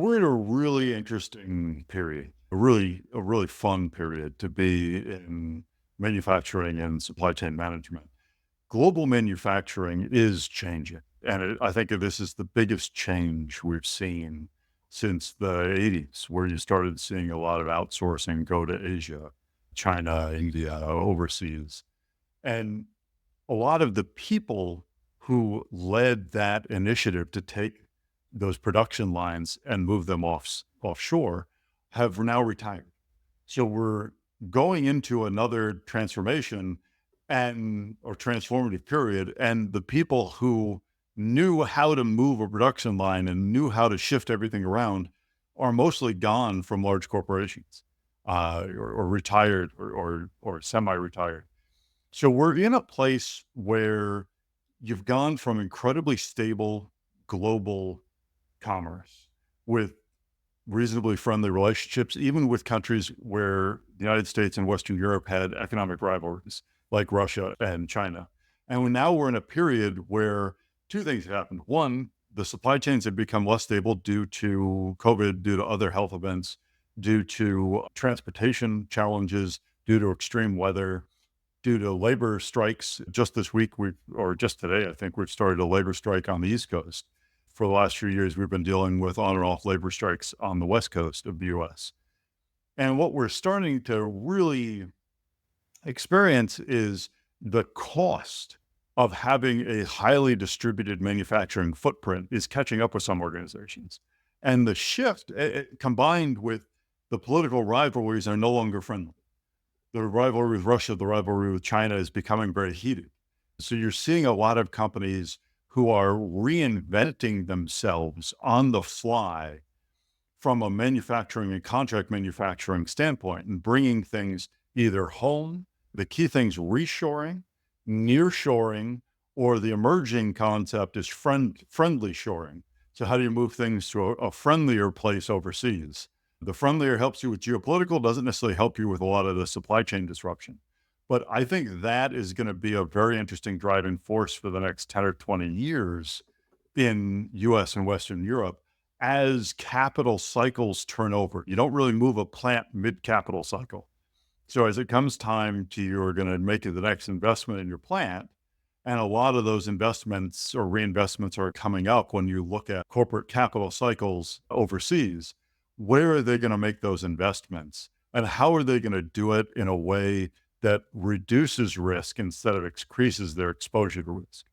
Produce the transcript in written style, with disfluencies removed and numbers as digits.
We're in a really interesting period, a really fun period to be in manufacturing and supply chain management. Global manufacturing is changing, and I think this is the biggest change we've seen since the 80s, where you started seeing a lot of outsourcing go to Asia, China, India, overseas. And a lot of the people who led that initiative to take those production lines and move them offshore have now retired. So we're going into another transformation and or transformative period. And the people who knew how to move a production line and knew how to shift everything around are mostly gone from large corporations, or retired or semi-retired. So we're in a place where you've gone from incredibly stable global commerce with reasonably friendly relationships, even with countries where the United States and Western Europe had economic rivalries like Russia and China. And now we're in a period where two things have happened. One, the supply chains have become less stable due to COVID, due to other health events, due to transportation challenges, due to extreme weather, due to labor strikes. Just this week, or just today, I think we've started a labor strike on the East Coast. For the last few years, we've been dealing with on and off labor strikes on the West Coast of the US. And what we're starting to really experience is the cost of having a highly distributed manufacturing footprint is catching up with some organizations. And the shift, combined with the political rivalries, are no longer friendly. The rivalry with Russia, the rivalry with China is becoming very heated. So you're seeing a lot of companies who are reinventing themselves on the fly from a manufacturing and contract manufacturing standpoint and bringing things either home, the key things reshoring, nearshoring, or the emerging concept is friendly shoring. So how do you move things to a friendlier place overseas? The friendlier helps you with geopolitical, doesn't necessarily help you with a lot of the supply chain disruption. But I think that is going to be a very interesting driving force for the next 10 or 20 years in US and Western Europe as capital cycles turn over. You don't really move a plant mid capital cycle. So as it comes time to you're going to make the next investment in your plant, and a lot of those investments or reinvestments are coming up when you look at corporate capital cycles overseas. Where are they going to make those investments? And how are they going to do it in a way that reduces risk instead of increases their exposure to risk?